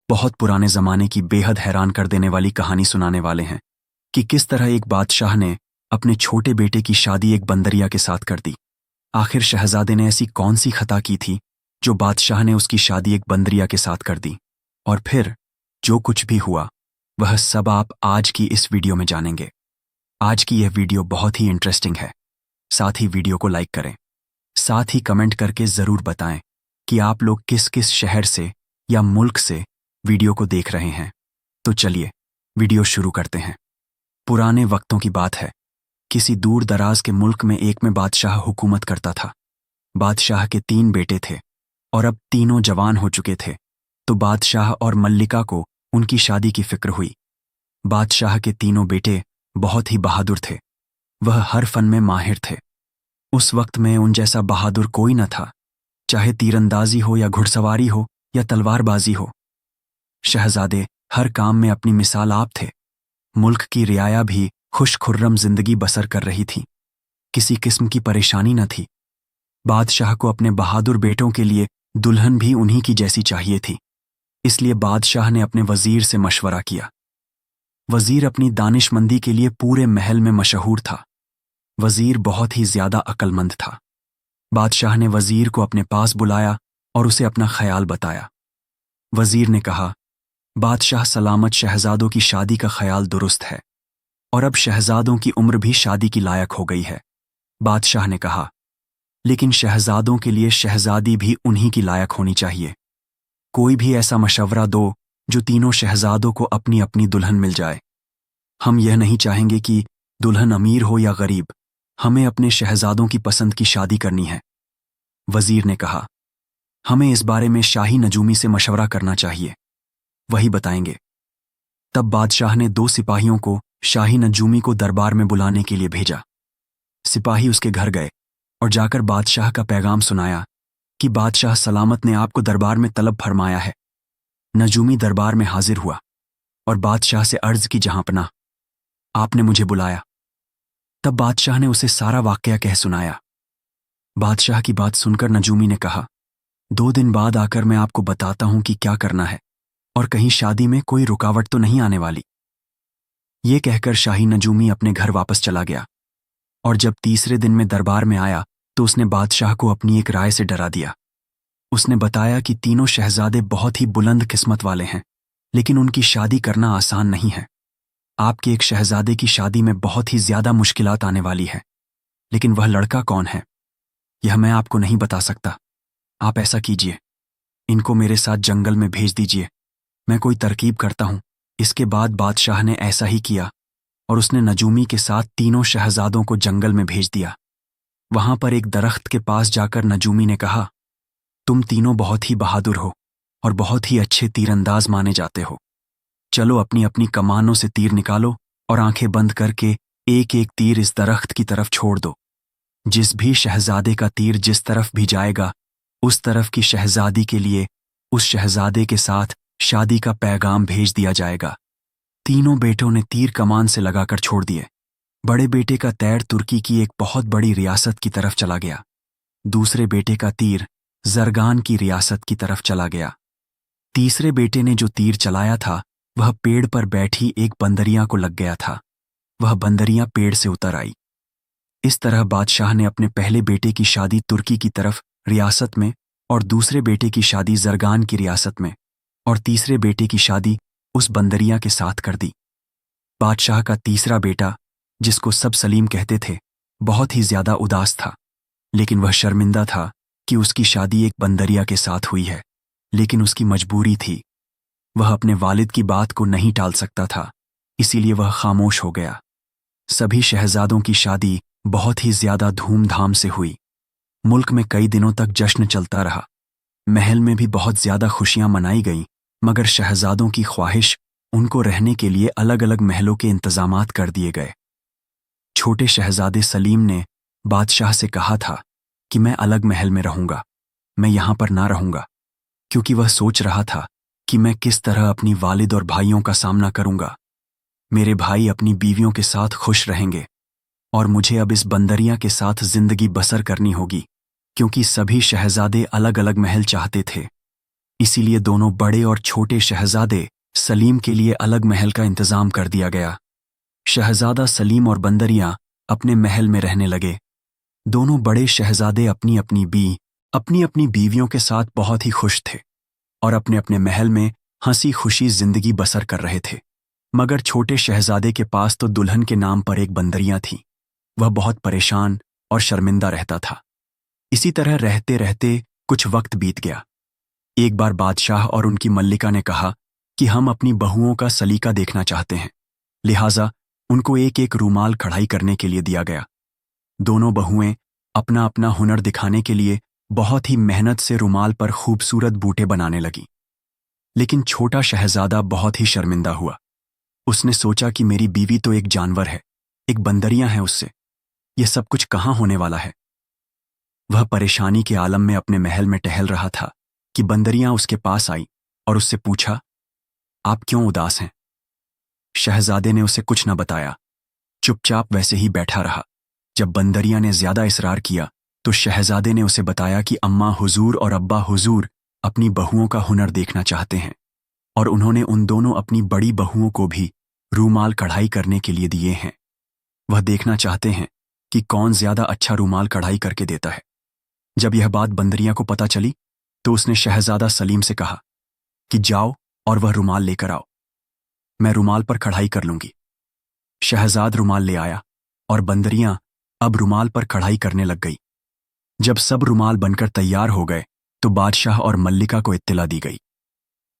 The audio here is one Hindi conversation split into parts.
बहुत पुराने ज़माने की बेहद हैरान कर देने वाली कहानी सुनाने वाले हैं कि किस तरह एक बादशाह ने अपने छोटे बेटे की शादी एक बंदरिया के साथ कर दी। आखिर शहजादे ने ऐसी कौन सी खता की थी जो बादशाह ने उसकी शादी एक बंदरिया के साथ कर दी, और फिर जो कुछ भी हुआ वह सब आप आज की इस वीडियो में जानेंगे। आज की यह वीडियो बहुत ही इंटरेस्टिंग है। साथ ही वीडियो को लाइक करें, साथ ही कमेंट करके ज़रूर बताएं कि आप लोग किस किस शहर से या मुल्क से वीडियो को देख रहे हैं। तो चलिए वीडियो शुरू करते हैं। पुराने वक्तों की बात है। किसी दूर दराज के मुल्क में एक में बादशाह हुकूमत करता था। बादशाह के 3 बेटे थे और अब तीनों जवान हो चुके थे, तो बादशाह और मल्लिका को उनकी शादी की फिक्र हुई। बादशाह के तीनों बेटे बहुत ही बहादुर थे। वह हर फन में माहिर थे। उस वक्त में उन जैसा बहादुर कोई न था, चाहे तीरंदाजी हो या घुड़सवारी हो या तलवारबाजी हो। शहजादे हर काम में अपनी मिसाल आप थे। मुल्क की रियाया भी खुश खुर्रम जिंदगी बसर कर रही थी। किसी किस्म की परेशानी न थी। बादशाह को अपने बहादुर बेटों के लिए दुल्हन भी उन्हीं की जैसी चाहिए थी। इसलिए बादशाह ने अपने वजीर से मशवरा किया। वजीर अपनी दानिशमंदी के लिए पूरे महल में मशहूर था। वजीर बहुत ही ज्यादा अक्लमंद था। बादशाह ने वजीर को अपने पास बुलाया और उसे अपना ख्याल बताया। वजीर ने कहा, बादशाह सलामत, शहजादों की शादी का ख्याल दुरुस्त है और अब शहजादों की उम्र भी शादी की लायक हो गई है। बादशाह ने कहा, लेकिन शहजादों के लिए शहजादी भी उन्हीं की लायक होनी चाहिए। कोई भी ऐसा मशवरा दो जो तीनों शहजादों को अपनी अपनी दुल्हन मिल जाए। हम यह नहीं चाहेंगे कि दुल्हन अमीर हो या गरीब, हमें अपने शहजादों की पसंद की शादी करनी है। वजीर ने कहा, हमें इस बारे में शाही नजूमी से मशवरा करना चाहिए, वही बताएंगे। तब बादशाह ने 2 सिपाहियों को शाही नजूमी को दरबार में बुलाने के लिए भेजा। सिपाही उसके घर गए और जाकर बादशाह का पैगाम सुनाया कि बादशाह सलामत ने आपको दरबार में तलब फरमाया है। नजूमी दरबार में हाजिर हुआ और बादशाह से अर्ज की, जहांपना, आपने मुझे बुलाया। तब बादशाह ने उसे सारा वाकया कह सुनाया। बादशाह की बात सुनकर नजूमी ने कहा, 2 दिन बाद आकर मैं आपको बताता हूं कि क्या करना है और कहीं शादी में कोई रुकावट तो नहीं आने वाली। ये कहकर शाही नजूमी अपने घर वापस चला गया और जब तीसरे दिन में दरबार में आया तो उसने बादशाह को अपनी एक राय से डरा दिया। उसने बताया कि तीनों शहजादे बहुत ही बुलंद किस्मत वाले हैं, लेकिन उनकी शादी करना आसान नहीं है। आपके एक शहजादे की शादी में बहुत ही ज्यादा मुश्किलात आने वाली है, लेकिन वह लड़का कौन है यह मैं आपको नहीं बता सकता। आप ऐसा कीजिए, इनको मेरे साथ जंगल में भेज दीजिए, मैं कोई तरकीब करता हूं। इसके बाद बादशाह ने ऐसा ही किया और उसने नजूमी के साथ तीनों शहजादों को जंगल में भेज दिया। वहां पर एक दरख्त के पास जाकर नजूमी ने कहा, तुम तीनों बहुत ही बहादुर हो और बहुत ही अच्छे तीरंदाज माने जाते हो। चलो अपनी अपनी कमानों से तीर निकालो और आंखें बंद करके एक एक तीर इस दरख्त की तरफ छोड़ दो। जिस भी शहजादे का तीर जिस तरफ भी जाएगा, उस तरफ की शहजादी के लिए उस शहजादे के साथ शादी का पैगाम भेज दिया जाएगा। तीनों बेटों ने तीर कमान से लगाकर छोड़ दिए। बड़े बेटे का तैर तुर्की की एक बहुत बड़ी रियासत की तरफ चला गया। दूसरे बेटे का तीर जरगान की रियासत की तरफ चला गया। तीसरे बेटे ने जो तीर चलाया था वह पेड़ पर बैठी एक बंदरिया को लग गया था। वह बंदरिया पेड़ से उतर आई। इस तरह बादशाह ने अपने पहले बेटे की शादी तुर्की की तरफ रियासत में और दूसरे बेटे की शादी जरगान की रियासत में और तीसरे बेटे की शादी उस बंदरिया के साथ कर दी। बादशाह का तीसरा बेटा, जिसको सब सलीम कहते थे, बहुत ही ज्यादा उदास था, लेकिन वह शर्मिंदा था कि उसकी शादी एक बंदरिया के साथ हुई है, लेकिन उसकी मजबूरी थी। वह अपने वालिद की बात को नहीं टाल सकता था, इसीलिए वह खामोश हो गया। सभी शहजादों की शादी बहुत ही ज्यादा धूमधाम से हुई। मुल्क में कई दिनों तक जश्न चलता रहा। महल में भी बहुत ज्यादा खुशियां मनाई गईं, मगर शहजादों की ख्वाहिश उनको रहने के लिए अलग अलग महलों के इंतजामात कर दिए गए। छोटे शहजादे सलीम ने बादशाह से कहा था कि मैं अलग महल में रहूंगा, मैं यहां पर ना रहूंगा, क्योंकि वह सोच रहा था कि मैं किस तरह अपनी वालिद और भाइयों का सामना करूंगा। मेरे भाई अपनी बीवियों के साथ खुश रहेंगे और मुझे अब इस बंदरिया के साथ जिंदगी बसर करनी होगी, क्योंकि सभी शहजादे अलग अलग महल चाहते थे। इसीलिए दोनों बड़े और छोटे शहजादे सलीम के लिए अलग महल का इंतजाम कर दिया गया। शहजादा सलीम और बंदरियां अपने महल में रहने लगे। दोनों बड़े शहजादे अपनी अपनी बीवियों के साथ बहुत ही खुश थे और अपने अपने महल में हंसी खुशी जिंदगी बसर कर रहे थे। मगर छोटे शहजादे के पास तो दुल्हन के नाम पर एक बंदरियां थी। वह बहुत परेशान और शर्मिंदा रहता था। इसी तरह रहते रहते कुछ वक्त बीत गया। एक बार बादशाह और उनकी मल्लिका ने कहा कि हम अपनी बहुओं का सलीका देखना चाहते हैं, लिहाजा उनको एक एक रूमाल कढ़ाई करने के लिए दिया गया। दोनों बहुएं अपना अपना हुनर दिखाने के लिए बहुत ही मेहनत से रूमाल पर खूबसूरत बूटे बनाने लगी। लेकिन छोटा शहजादा बहुत ही शर्मिंदा हुआ। उसने सोचा कि मेरी बीवी तो एक जानवर है, एक बंदरियां है, उससे यह सब कुछ कहाँ होने वाला है। वह परेशानी के आलम में अपने महल में टहल रहा था कि बंदरियां उसके पास आई और उससे पूछा, आप क्यों उदास हैं? शहजादे ने उसे कुछ न बताया, चुपचाप वैसे ही बैठा रहा। जब बंदरियां ने ज्यादा इसरार किया तो शहजादे ने उसे बताया कि अम्मा हुजूर और अब्बा हुजूर अपनी बहुओं का हुनर देखना चाहते हैं और उन्होंने उन दोनों अपनी बड़ी बहुओं को भी रूमाल कढ़ाई करने के लिए दिए हैं। वह देखना चाहते हैं कि कौन ज्यादा अच्छा रूमाल कढ़ाई करके देता है। जब यह बात बंदरियां को पता चली तो उसने शहजादा सलीम से कहा कि जाओ और वह रूमाल लेकर आओ, मैं रूमाल पर कढ़ाई कर लूंगी। शहजाद रूमाल ले आया और बंदरियां अब रूमाल पर कढ़ाई करने लग गई। जब सब रूमाल बनकर तैयार हो गए तो बादशाह और मल्लिका को इत्तिला दी गई।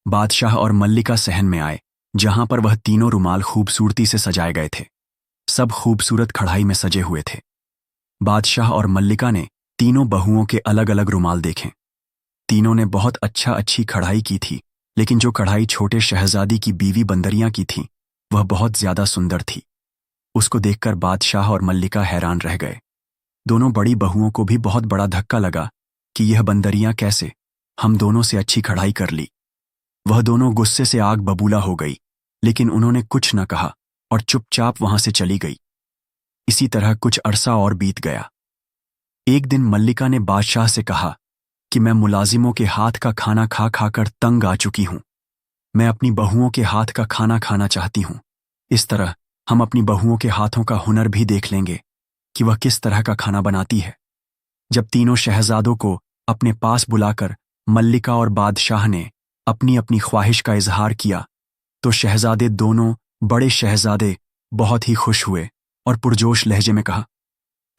बादशाह और मल्लिका सहन में आए, जहां पर वह तीनों रूमाल खूबसूरती से सजाए गए थे। सब खूबसूरत कढ़ाई में सजे हुए थे। बादशाह और मल्लिका ने तीनों बहुओं के अलग अलग रूमाल देखे। तीनों ने बहुत अच्छी कढ़ाई की थी, लेकिन जो कढ़ाई छोटे शहजादी की बीवी बंदरियां की थी वह बहुत ज्यादा सुंदर थी। उसको देखकर बादशाह और मल्लिका हैरान रह गए। दोनों बड़ी बहुओं को भी बहुत बड़ा धक्का लगा कि यह बंदरियां कैसे हम दोनों से अच्छी कढ़ाई कर ली। वह दोनों गुस्से से आग बबूला हो गई, लेकिन उन्होंने कुछ न कहा और चुपचाप वहां से चली गई। इसी तरह कुछ अरसा और बीत गया। एक दिन मल्लिका ने बादशाह से कहा कि मैं मुलाजिमों के हाथ का खाना खा खाकर तंग आ चुकी हूं। मैं अपनी बहुओं के हाथ का खाना खाना चाहती हूं। इस तरह हम अपनी बहुओं के हाथों का हुनर भी देख लेंगे कि वह किस तरह का खाना बनाती है। जब तीनों शहजादों को अपने पास बुलाकर मल्लिका और बादशाह ने अपनी अपनी ख्वाहिश का इजहार किया तो शहजादे दोनों बड़े शहजादे बहुत ही खुश हुए और पुरजोश लहजे में कहा,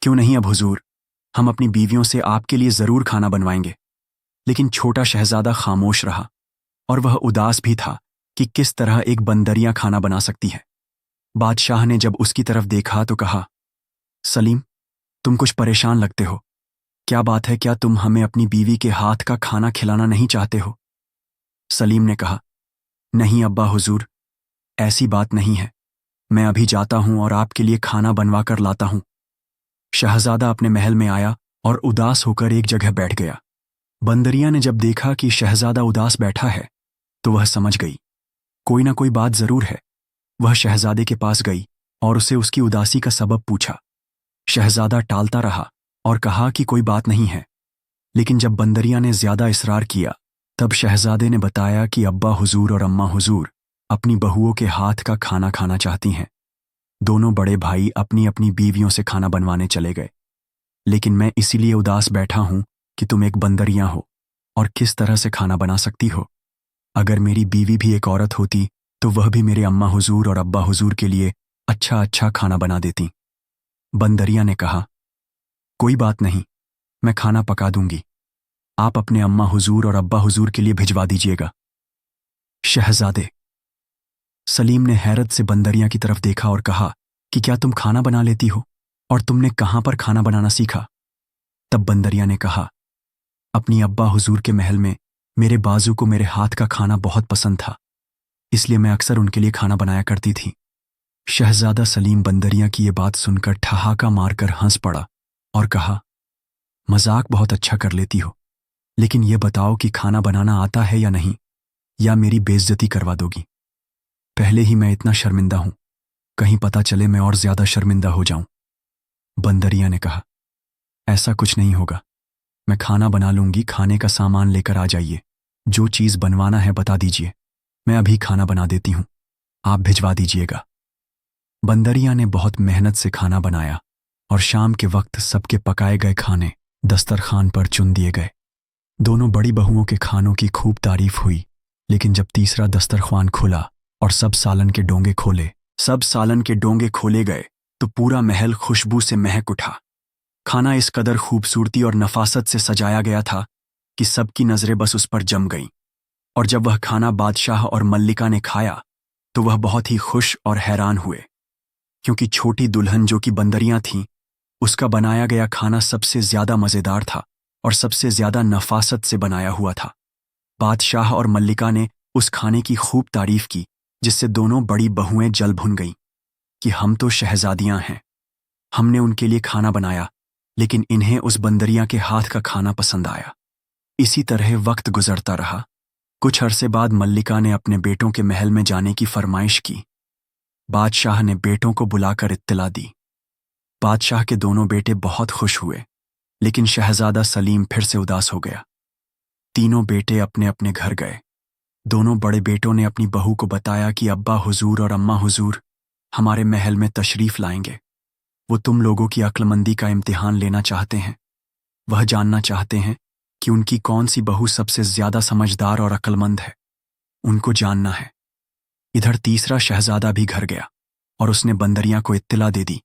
क्यों नहीं अब हुजूर, हम अपनी बीवियों से आपके लिए जरूर खाना बनवाएंगे। लेकिन छोटा शहजादा खामोश रहा और वह उदास भी था कि किस तरह एक बंदरियां खाना बना सकती है। बादशाह ने जब उसकी तरफ देखा तो कहा, सलीम, तुम कुछ परेशान लगते हो। क्या बात है, क्या तुम हमें अपनी बीवी के हाथ का खाना खिलाना नहीं चाहते हो? सलीम ने कहा, नहीं अब्बा हुजूर, ऐसी बात नहीं है। मैं अभी जाता हूं और आपके लिए खाना बनवा कर लाता हूं। शहजादा अपने महल में आया और उदास होकर एक जगह बैठ गया। बंदरियां ने जब देखा कि शहजादा उदास बैठा है तो वह समझ गई कोई ना कोई बात जरूर है। वह शहजादे के पास गई और उसे उसकी उदासी का सबब पूछा। शहजादा टालता रहा और कहा कि कोई बात नहीं है। लेकिन जब बंदरियां ने ज्यादा इसरार किया तब शहजादे ने बताया कि अब्बा हुजूर और अम्मा हुजूर अपनी बहुओं के हाथ का खाना खाना चाहती हैं। दोनों बड़े भाई अपनी अपनी बीवियों से खाना बनवाने चले गए। लेकिन मैं इसीलिए उदास बैठा हूं कि तुम एक बंदरियां हो और किस तरह से खाना बना सकती हो। अगर मेरी बीवी भी एक औरत होती तो वह भी मेरे अम्मा हुजूर और अब्बा हुजूर के लिए अच्छा खाना बना देती। बंदरियां ने कहा, कोई बात नहीं, मैं खाना पका दूंगी। आप अपने अम्मा हुजूर और अब्बा हुजूर के लिए भिजवा दीजिएगा। शहजादे सलीम ने हैरत से बंदरियां की तरफ देखा और कहा कि क्या तुम खाना बना लेती हो और तुमने कहां पर खाना बनाना सीखा? तब बंदरियां ने कहा, अपनी अब्बा हुजूर के महल में मेरे बाजू को मेरे हाथ का खाना बहुत पसंद था, इसलिए मैं अक्सर उनके लिए खाना बनाया करती थी। शहजादा सलीम बंदरियां की ये बात सुनकर ठहाका मारकर हंस पड़ा और कहा, मजाक बहुत अच्छा कर लेती हो, लेकिन यह बताओ कि खाना बनाना आता है या नहीं, या मेरी बेइज्जती करवा दोगी? पहले ही मैं इतना शर्मिंदा हूं, कहीं पता चले मैं और ज्यादा शर्मिंदा हो जाऊं। बंदरियां ने कहा, ऐसा कुछ नहीं होगा, मैं खाना बना लूंगी, खाने का सामान लेकर आ जाइए, जो चीज़ बनवाना है बता दीजिए, मैं अभी खाना बना देती हूँ, आप भिजवा दीजिएगा। बंदरिया ने बहुत मेहनत से खाना बनाया और शाम के वक्त सबके पकाए गए खाने दस्तरखान पर चुन दिए गए। दोनों बड़ी बहुओं के खानों की खूब तारीफ हुई, लेकिन जब तीसरा दस्तरखान खुला और सब सालन के डोंगे खोले गए तो पूरा महल खुशबू से महक उठा। खाना इस कदर खूबसूरती और नफासत से सजाया गया था कि सबकी नजरें बस उस पर जम गईं। और जब वह खाना बादशाह और मल्लिका ने खाया तो वह बहुत ही खुश और हैरान हुए, क्योंकि छोटी दुल्हन जो कि बंदरियां थीं, उसका बनाया गया खाना सबसे ज्यादा मजेदार था और सबसे ज्यादा नफासत से बनाया हुआ था। बादशाह और मल्लिका ने उस खाने की खूब तारीफ की, जिससे दोनों बड़ी बहुएं जल भुन गईं कि हम तो शहजादियां हैं, हमने उनके लिए खाना बनाया, लेकिन इन्हें उस बंदरिया के हाथ का खाना पसंद आया। इसी तरह वक्त गुजरता रहा। कुछ अरसे बाद मल्लिका ने अपने बेटों के महल में जाने की फरमाइश की। बादशाह ने बेटों को बुलाकर इत्तला दी। बादशाह के दोनों बेटे बहुत खुश हुए, लेकिन शहजादा सलीम फिर से उदास हो गया। तीनों बेटे अपने अपने घर गए। दोनों बड़े बेटों ने अपनी बहू को बताया कि अब्बा हुजूर और अम्मा हुजूर हमारे महल में तशरीफ लाएंगे। वो तुम लोगों की अक्लमंदी का इम्तिहान लेना चाहते हैं। वह जानना चाहते हैं कि उनकी कौन सी बहू सबसे ज्यादा समझदार और अक्लमंद है। उनको जानना है। इधर तीसरा शहजादा भी घर गया और उसने बंदरिया को इत्तला दे दी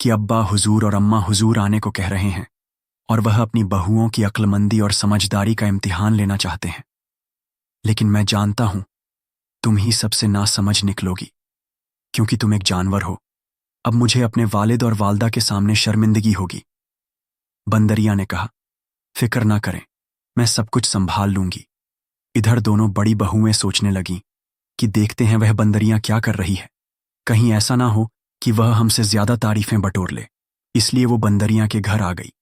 कि अब्बा हुजूर और अम्मा हुजूर आने को कह रहे हैं और वह अपनी बहुओं की अक्लमंदी और समझदारी का इम्तिहान लेना चाहते हैं। लेकिन मैं जानता हूं तुम ही सबसे नासमझ निकलोगी, क्योंकि तुम एक जानवर हो। अब मुझे अपने वालिद और वालदा के सामने शर्मिंदगी होगी। बंदरिया ने कहा, फिक्र ना करें, मैं सब कुछ संभाल लूंगी। इधर दोनों बड़ी बहुएं सोचने लगीं कि देखते हैं वह बंदरिया क्या कर रही है, कहीं ऐसा ना हो कि वह हमसे ज्यादा तारीफें बटोर ले। इसलिए वो बंदरिया के घर आ गई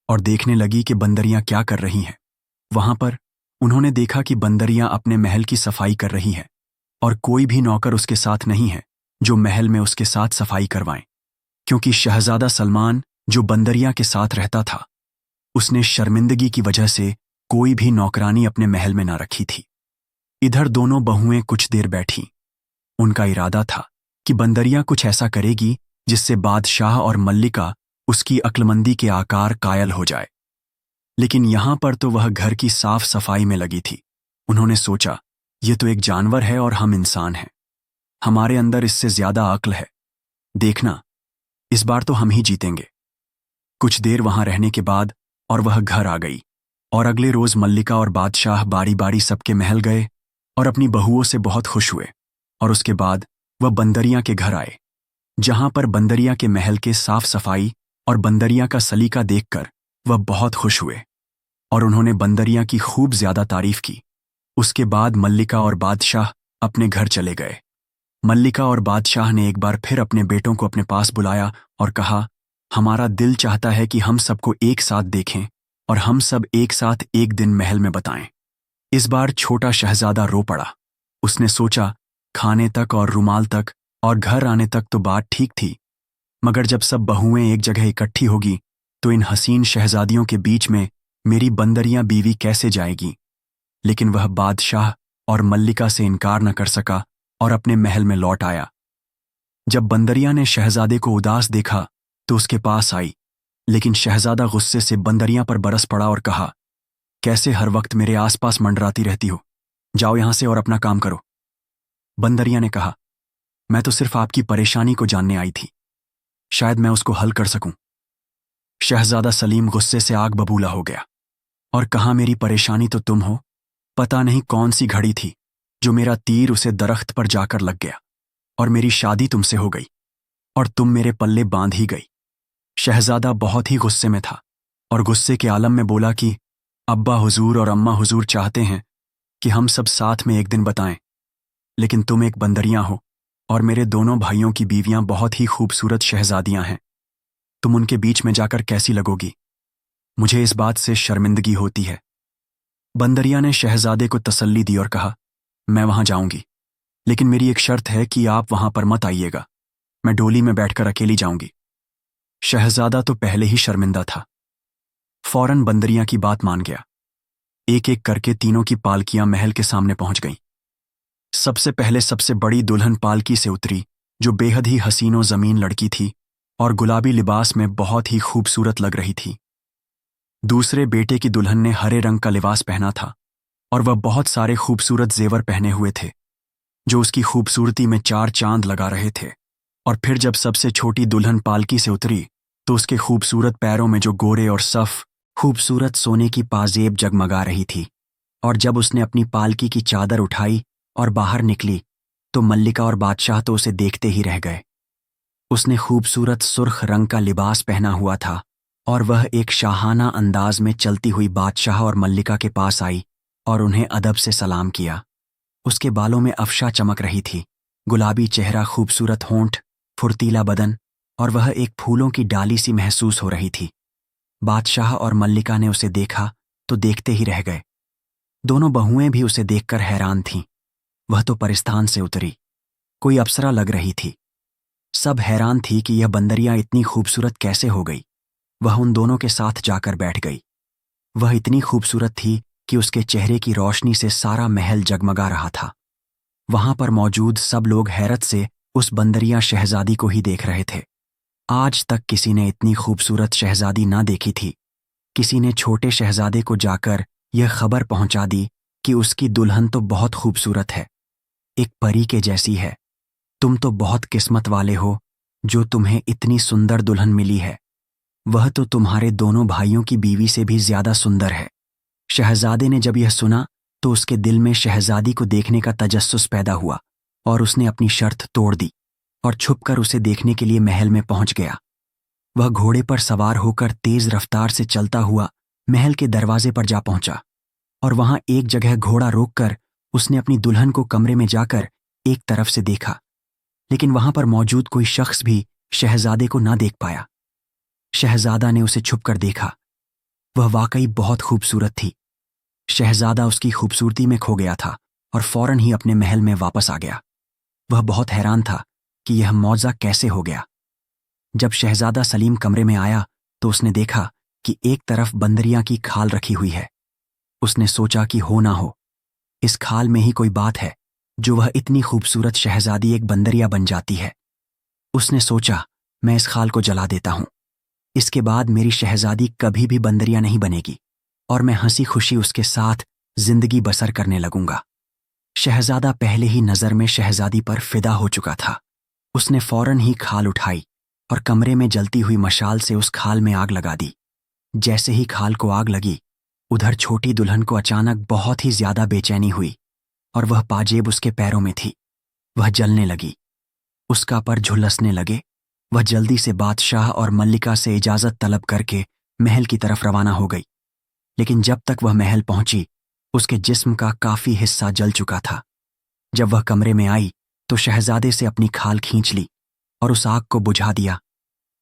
और देखने लगी कि बंदरिया क्या कर रही हैं। वहां पर उन्होंने देखा कि बंदरिया अपने महल की सफाई कर रही है और कोई भी नौकर उसके साथ नहीं है जो महल में उसके साथ सफाई करवाएं, क्योंकि शहजादा सलमान जो बंदरिया के साथ रहता था, उसने शर्मिंदगी की वजह से कोई भी नौकरानी अपने महल में ना रखी थी। इधर दोनों बहुएं कुछ देर बैठीं। उनका इरादा था कि बंदरिया कुछ ऐसा करेगी जिससे बादशाह और मल्लिका उसकी अक्लमंदी के आकार कायल हो जाए। लेकिन यहां पर तो वह घर की साफ सफाई में लगी थी। उन्होंने सोचा, ये तो एक जानवर है और हम इंसान हैं, हमारे अंदर इससे ज्यादा अक्ल है। देखना, इस बार तो हम ही जीतेंगे। कुछ देर वहां रहने के बाद और वह घर आ गई और अगले रोज मल्लिका और बादशाह बारी बारी सबके महल गए और अपनी बहुओं से बहुत खुश हुए। और उसके बाद वह बंदरिया के घर आए, जहां पर बंदरिया के महल के साफ सफाई और बंदरिया का सलीका देखकर वह बहुत खुश हुए और उन्होंने बंदरिया की खूब ज्यादा तारीफ की। उसके बाद मल्लिका और बादशाह अपने घर चले गए। मल्लिका और बादशाह ने एक बार फिर अपने बेटों को अपने पास बुलाया और कहा, हमारा दिल चाहता है कि हम सबको एक साथ देखें और हम सब एक साथ एक दिन महल में बताएं। इस बार छोटा शहजादा रो पड़ा। उसने सोचा, खाने तक और रुमाल तक और घर आने तक तो बात ठीक थी, मगर जब सब बहुएं एक जगह इकट्ठी होगी तो इन हसीन शहजादियों के बीच में मेरी बंदरिया बीवी कैसे जाएगी। लेकिन वह बादशाह और मल्लिका से इनकार न कर सका और अपने महल में लौट आया। जब बंदरिया ने शहजादे को उदास देखा तो उसके पास आई, लेकिन शहजादा गुस्से से बंदरिया पर बरस पड़ा और कहा, कैसे हर वक्त मेरे आसपास मंडराती रहती हो, जाओ यहां से और अपना काम करो। बंदरिया ने कहा, मैं तो सिर्फ आपकी परेशानी को जानने आई थी, शायद मैं उसको हल कर सकूं। शहजादा सलीम गुस्से से आग बबूला हो गया और कहा, मेरी परेशानी तो तुम हो। पता नहीं कौन सी घड़ी थी जो मेरा तीर उसे दरख्त पर जाकर लग गया और मेरी शादी तुमसे हो गई और तुम मेरे पल्ले बांध ही गई। शहजादा बहुत ही गुस्से में था और गुस्से के आलम में बोला कि अब्बा हुजूर और अम्मा हुजूर चाहते हैं कि हम सब साथ में एक दिन बताएं, लेकिन तुम एक बंदरिया हो और मेरे दोनों भाइयों की बीवियां बहुत ही खूबसूरत शहजादियां हैं। तुम उनके बीच में जाकर कैसी लगोगी? मुझे इस बात से शर्मिंदगी होती है। बंदरिया ने शहजादे को तसल्ली दी और कहा, मैं वहां जाऊंगी, लेकिन मेरी एक शर्त है कि आप वहां पर मत आइएगा, मैं डोली में बैठकर अकेली जाऊंगी। शहजादा तो पहले ही शर्मिंदा था, फौरन बंदरिया की बात मान गया। एक एक करके तीनों की पालकियां महल के सामने पहुंच गईं। सबसे पहले सबसे बड़ी दुल्हन पालकी से उतरी, जो बेहद ही हसीनो जमीन लड़की थी और गुलाबी लिबास में बहुत ही खूबसूरत लग रही थी। दूसरे बेटे की दुल्हन ने हरे रंग का लिबास पहना था और वह बहुत सारे खूबसूरत जेवर पहने हुए थे, जो उसकी खूबसूरती में चार चांद लगा रहे थे। और फिर जब सबसे छोटी दुल्हन पालकी से उतरी तो उसके खूबसूरत पैरों में जो गोरे और सफ खूबसूरत सोने की पाजेब जगमगा रही थी। और जब उसने अपनी पालकी की चादर उठाई और बाहर निकली तो मल्लिका और बादशाह तो उसे देखते ही रह गए। उसने खूबसूरत सुर्ख रंग का लिबास पहना हुआ था और वह एक शाहाना अंदाज में चलती हुई बादशाह और मल्लिका के पास आई और उन्हें अदब से सलाम किया। उसके बालों में अफशा चमक रही थी, गुलाबी चेहरा, खूबसूरत होंठ, फुर्तीला बदन, और वह एक फूलों की डाली सी महसूस हो रही थी। बादशाह और मल्लिका ने उसे देखा तो देखते ही रह गए। दोनों बहुएं भी उसे देखकर हैरान थीं। वह तो परिस्तान से उतरी, कोई अप्सरा लग रही थी। सब हैरान थी कि यह बंदरिया इतनी खूबसूरत कैसे हो गई। वह उन दोनों के साथ जाकर बैठ गई। वह इतनी खूबसूरत थी कि उसके चेहरे की रोशनी से सारा महल जगमगा रहा था। वहां पर मौजूद सब लोग हैरत से उस बंदरिया शहजादी को ही देख रहे थे। आज तक किसी ने इतनी खूबसूरत शहजादी ना देखी थी। किसी ने छोटे शहजादे को जाकर यह खबर पहुंचा दी कि उसकी दुल्हन तो बहुत खूबसूरत है, एक परी के जैसी है। तुम तो बहुत किस्मत वाले हो जो तुम्हें इतनी सुंदर दुल्हन मिली है। वह तो तुम्हारे दोनों भाइयों की बीवी से भी ज्यादा सुंदर है। शहजादे ने जब यह सुना तो उसके दिल में शहजादी को देखने का तजस्सुस पैदा हुआ और उसने अपनी शर्त तोड़ दी और छुपकर उसे देखने के लिए महल में पहुंच गया। वह घोड़े पर सवार होकर तेज रफ्तार से चलता हुआ महल के दरवाजे पर जा पहुंचा और वहां एक जगह घोड़ा रोककर उसने अपनी दुल्हन को कमरे में जाकर एक तरफ से देखा, लेकिन वहां पर मौजूद कोई शख्स भी शहजादे को ना देख पाया। शहजादा ने उसे छुपकर देखा। वह वाकई बहुत खूबसूरत थी। शहजादा उसकी खूबसूरती में खो गया था और फौरन ही अपने महल में वापस आ गया। वह बहुत हैरान था कि यह मौजा कैसे हो गया। जब शहजादा सलीम कमरे में आया तो उसने देखा कि एक तरफ बंदरिया की खाल रखी हुई है। उसने सोचा कि हो ना हो, इस खाल में ही कोई बात है जो वह इतनी खूबसूरत शहजादी एक बंदरिया बन जाती है। उसने सोचा, मैं इस खाल को जला देता हूं। इसके बाद मेरी शहजादी कभी भी बंदरिया नहीं बनेगी और मैं हंसी खुशी उसके साथ जिंदगी बसर करने लगूंगा। शहजादा पहले ही नजर में शहजादी पर फिदा हो चुका था। उसने फौरन ही खाल उठाई और कमरे में जलती हुई मशाल से उस खाल में आग लगा दी। जैसे ही खाल को आग लगी, उधर छोटी दुल्हन को अचानक बहुत ही ज्यादा बेचैनी हुई और वह पाजेब उसके पैरों में थी। वह जलने लगी, उसका पर झुलसने लगे। वह जल्दी से बादशाह और मल्लिका से इजाजत तलब करके महल की तरफ रवाना हो गई, लेकिन जब तक वह महल पहुंची उसके जिस्म का काफी हिस्सा जल चुका था। जब वह कमरे में आई तो शहजादे से अपनी खाल खींच ली और उस आग को बुझा दिया,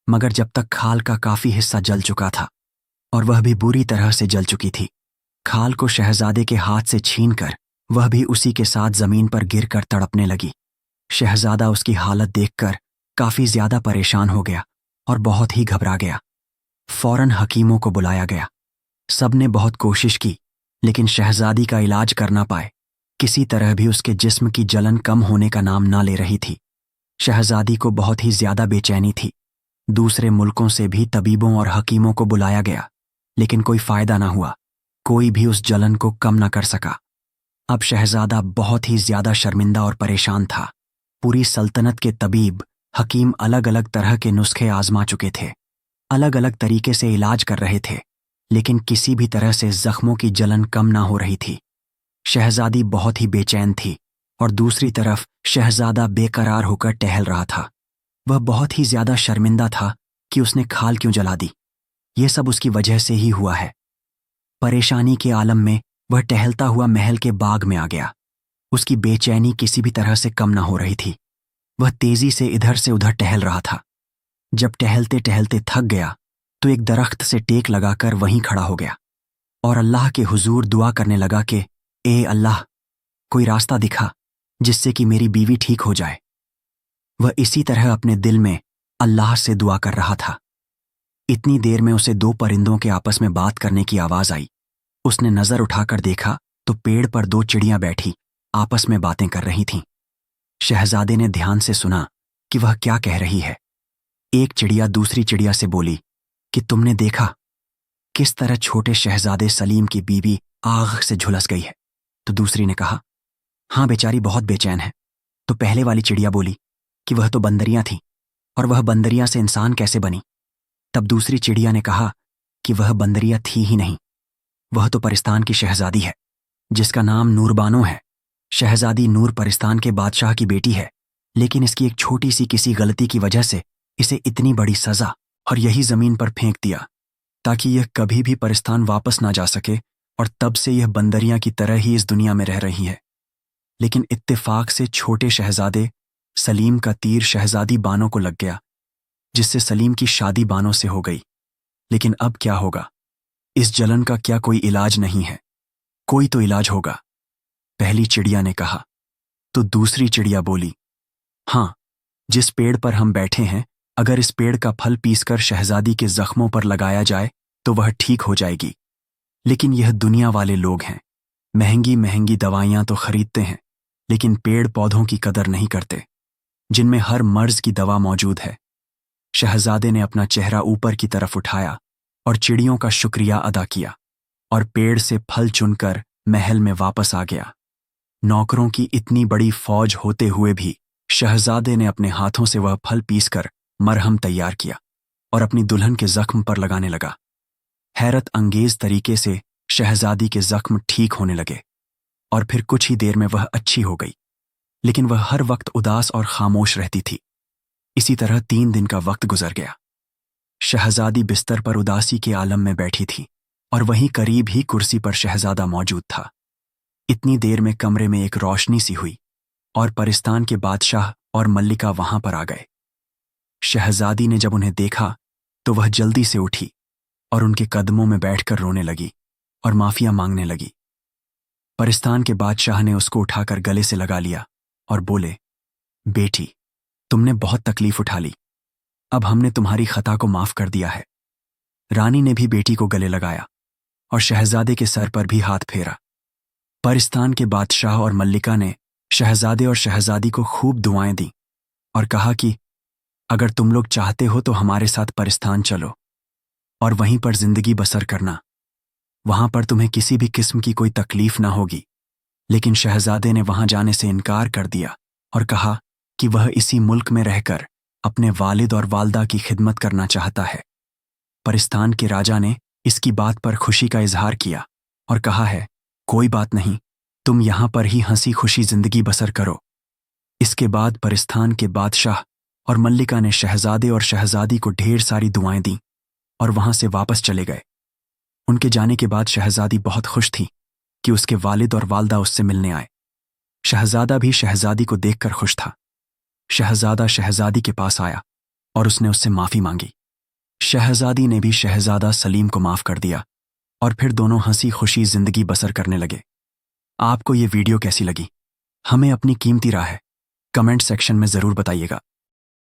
मगर जब तक खाल का काफी हिस्सा जल चुका था और वह भी बुरी तरह से जल चुकी थी। खाल को शहजादे के हाथ से छीनकर वह भी उसी के साथ जमीन पर गिरकर तड़पने लगी। शहजादा उसकी हालत देखकर काफी ज्यादा परेशान हो गया और बहुत ही घबरा गया। फौरन हकीमों को बुलाया गया। सबने बहुत कोशिश की, लेकिन शहजादी का इलाज कर ना पाए। किसी तरह भी उसके जिस्म की जलन कम होने का नाम ना ले रही थी। शहजादी को बहुत ही ज्यादा बेचैनी थी। दूसरे मुल्कों से भी तबीबों और हकीमों को बुलाया गया, लेकिन कोई फायदा ना हुआ। कोई भी उस जलन को कम ना कर सका। अब शहजादा बहुत ही ज्यादा शर्मिंदा और परेशान था। पूरी सल्तनत के तबीब, हकीम अलग अलग तरह के नुस्खे आजमा चुके थे, अलग अलग तरीके से इलाज कर रहे थे, लेकिन किसी भी तरह से जख्मों की जलन कम ना हो रही थी। शहजादी बहुत ही बेचैन थी और दूसरी तरफ शहजादा बेकरार होकर टहल रहा था। वह बहुत ही ज्यादा शर्मिंदा था कि उसने खाल क्यों जला दी। यह सब उसकी वजह से ही हुआ है। परेशानी के आलम में वह टहलता हुआ महल के बाग में आ गया। उसकी बेचैनी किसी भी तरह से कम ना हो रही थी। वह तेजी से इधर से उधर टहल रहा था। जब टहलते टहलते थक गया तो एक दरख्त से टेक लगाकर वहीं खड़ा हो गया और अल्लाह के हुजूर दुआ करने लगा कि ए अल्लाह, कोई रास्ता दिखा जिससे कि मेरी बीवी ठीक हो जाए। वह इसी तरह अपने दिल में अल्लाह से दुआ कर रहा था। इतनी देर में उसे दो परिंदों के आपस में बात करने की आवाज आई। उसने नजर उठाकर देखा तो पेड़ पर दो चिड़ियां बैठी आपस में बातें कर रही थीं। शहजादे ने ध्यान से सुना कि वह क्या कह रही है। एक चिड़िया दूसरी चिड़िया से बोली कि तुमने देखा किस तरह छोटे शहजादे सलीम की बीवी आग से झुलस गई है। तो दूसरी ने कहा, हाँ बेचारी बहुत बेचैन है। तो पहले वाली चिड़िया बोली कि वह तो बंदरियां थी और वह बंदरियां से इंसान कैसे बनी। तब दूसरी चिड़िया ने कहा कि वह बंदरिया थी ही नहीं, वह तो परिस्तान की शहजादी है जिसका नाम नूरबानो है। शहजादी नूर परिस्तान के बादशाह की बेटी है, लेकिन इसकी एक छोटी सी किसी गलती की वजह से इसे इतनी बड़ी सजा और यही जमीन पर फेंक दिया ताकि यह कभी भी परिस्तान वापस ना जा सके, और तब से यह बंदरियां की तरह ही इस दुनिया में रह रही है। लेकिन इत्तेफाक से छोटे शहजादे सलीम का तीर शहजादी बानो को लग गया, जिससे सलीम की शादी बानो से हो गई। लेकिन अब क्या होगा? इस जलन का क्या कोई इलाज नहीं है? कोई तो इलाज होगा, पहली चिड़िया ने कहा। तो दूसरी चिड़िया बोली, हाँ, जिस पेड़ पर हम बैठे हैं, अगर इस पेड़ का फल पीसकर शहजादी के जख्मों पर लगाया जाए तो वह ठीक हो जाएगी। लेकिन यह दुनिया वाले लोग हैं, महंगी महंगी दवाइयां तो खरीदते हैं, लेकिन पेड़ पौधों की कदर नहीं करते जिनमें हर मर्ज की दवा मौजूद है। शहजादे ने अपना चेहरा ऊपर की तरफ उठाया और चिड़ियों का शुक्रिया अदा किया और पेड़ से फल चुनकर महल में वापस आ गया। नौकरों की इतनी बड़ी फौज होते हुए भी शहजादे ने अपने हाथों से वह फल पीसकर मरहम तैयार किया और अपनी दुल्हन के जख्म पर लगाने लगा। हैरत अंगेज तरीके से शहजादी के जख्म ठीक होने लगे और फिर कुछ ही देर में वह अच्छी हो गई। लेकिन वह हर वक्त उदास और खामोश रहती थी। इसी तरह 3 दिन का वक्त गुजर गया। शहजादी बिस्तर पर उदासी के आलम में बैठी थी और वहीं करीब ही कुर्सी पर शहजादा मौजूद था। इतनी देर में कमरे में एक रोशनी सी हुई और परिस्तान के बादशाह और मल्लिका वहां पर आ गए। शहजादी ने जब उन्हें देखा तो वह जल्दी से उठी और उनके कदमों में बैठकर रोने लगी और माफिया मांगने लगी। परिस्तान के बादशाह ने उसको उठाकर गले से लगा लिया और बोले, बेटी, तुमने बहुत तकलीफ उठा ली, अब हमने तुम्हारी खता को माफ कर दिया है। रानी ने भी बेटी को गले लगाया और शहजादे के सर पर भी हाथ फेरा। परिस्तान के बादशाह और मल्लिका ने शहजादे और शहजादी को खूब दुआएं दी और कहा कि अगर तुम लोग चाहते हो तो हमारे साथ परिस्तान चलो और वहीं पर जिंदगी बसर करना। वहां पर तुम्हें किसी भी किस्म की कोई तकलीफ ना होगी। लेकिन शहजादे ने वहां जाने से इनकार कर दिया और कहा कि वह इसी मुल्क में रहकर अपने वालिद और वालदा की खिदमत करना चाहता है। परिस्तान के राजा ने इसकी बात पर खुशी का इजहार किया और कहा है, कोई बात नहीं, तुम यहां पर ही हंसी खुशी जिंदगी बसर करो। इसके बाद परिस्तान के बादशाह और मल्लिका ने शहजादे और शहजादी को ढेर सारी दुआएं दी और वहां से वापस चले गए। उनके जाने के बाद शहजादी बहुत खुश थी कि उसके वालिद और वालदा उससे मिलने आए। शहजादा भी शहजादी को देखकर खुश था। शहजादा शहजादी के पास आया और उसने उससे माफी मांगी। शहजादी ने भी शहजादा सलीम को माफ कर दिया और फिर दोनों हंसी खुशी जिंदगी बसर करने लगे। आपको ये वीडियो कैसी लगी? हमें अपनी कीमती राय कमेंट सेक्शन में जरूर बताइएगा।